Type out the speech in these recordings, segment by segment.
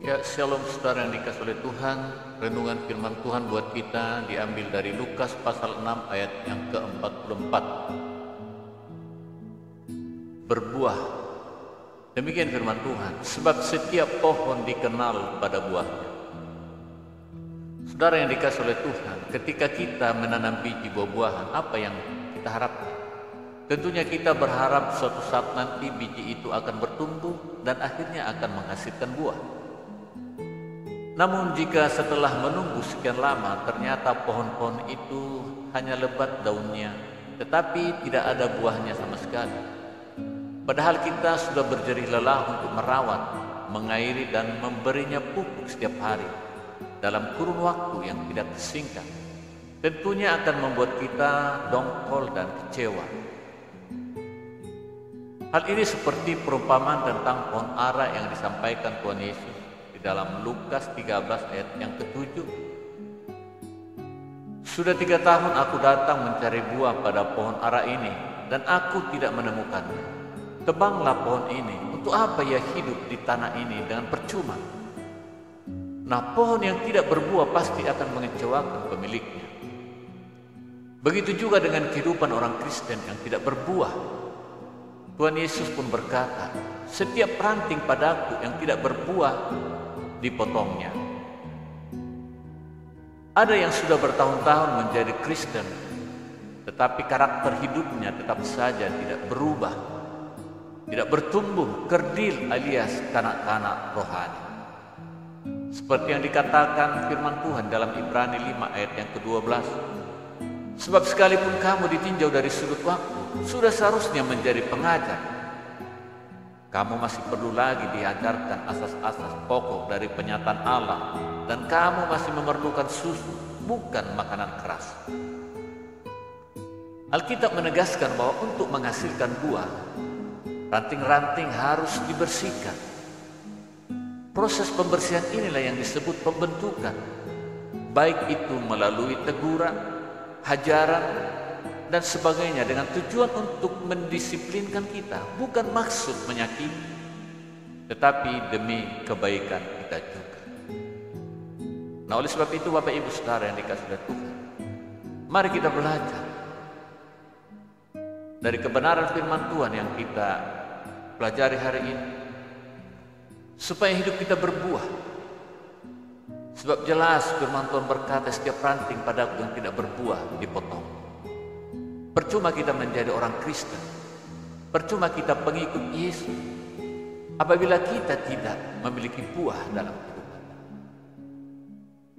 Ya, shalom saudara yang dikasihi oleh Tuhan. Renungan firman Tuhan buat kita diambil dari Lukas pasal 6 ayat yang ke-44. Berbuah. Demikian firman Tuhan, sebab setiap pohon dikenal pada buahnya. Saudara yang dikasihi oleh Tuhan, ketika kita menanam biji buah-buahan, apa yang kita harapkan? Tentunya kita berharap suatu saat nanti biji itu akan bertumbuh dan akhirnya akan menghasilkan buah. Namun jika setelah menunggu sekian lama ternyata pohon-pohon itu hanya lebat daunnya, tetapi tidak ada buahnya sama sekali. Padahal kita sudah berjerih lelah untuk merawat, mengairi dan memberinya pupuk setiap hari dalam kurun waktu yang tidak singkat. Tentunya akan membuat kita dongkol dan kecewa. Hal ini seperti perumpamaan tentang pohon ara yang disampaikan Tuhan Yesus di dalam Lukas 13 ayat yang ke-7. Sudah 3 tahun aku datang mencari buah pada pohon ara ini dan aku tidak menemukannya. Tebanglah pohon ini, untuk apa ia hidup di tanah ini dengan percuma? Nah, pohon yang tidak berbuah pasti akan mengecewakan pemiliknya. Begitu juga dengan kehidupan orang Kristen yang tidak berbuah. Tuhan Yesus pun berkata, setiap ranting padaku yang tidak berbuah dipotongnya. Ada yang sudah bertahun-tahun menjadi Kristen, tetapi karakter hidupnya tetap saja tidak berubah, tidak bertumbuh, kerdil alias kanak-kanak rohani. Seperti yang dikatakan firman Tuhan dalam Ibrani 5 ayat yang ke-12. Sebab sekalipun kamu ditinjau dari sudut waktu, sudah seharusnya menjadi pengajar. Kamu masih perlu lagi diajarkan asas-asas pokok dari penyataan Allah, dan kamu masih memerlukan susu, bukan makanan keras. Alkitab menegaskan bahwa untuk menghasilkan buah, ranting-ranting harus dibersihkan. Proses pembersihan inilah yang disebut pembentukan, baik itu melalui teguran, hajaran, dan sebagainya dengan tujuan untuk mendisiplinkan kita, bukan maksud menyakiti, tetapi demi kebaikan kita juga. Nah, oleh sebab itu Bapak Ibu Saudara yang dikasihi oleh Tuhan, mari kita belajar dari kebenaran firman Tuhan yang kita pelajari hari ini, supaya hidup kita berbuah. Sebab jelas firman Tuhan berkata, setiap ranting padaku yang tidak berbuah dipotong. Percuma kita menjadi orang Kristen, percuma kita pengikut Yesus apabila kita tidak memiliki buah dalam kehidupan.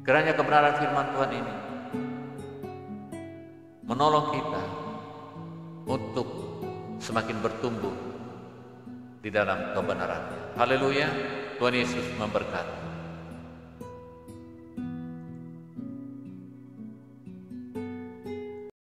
Kiranya kebenaran firman Tuhan ini menolong kita untuk semakin bertumbuh di dalam kebenarannya. Haleluya, Tuhan Yesus memberkati.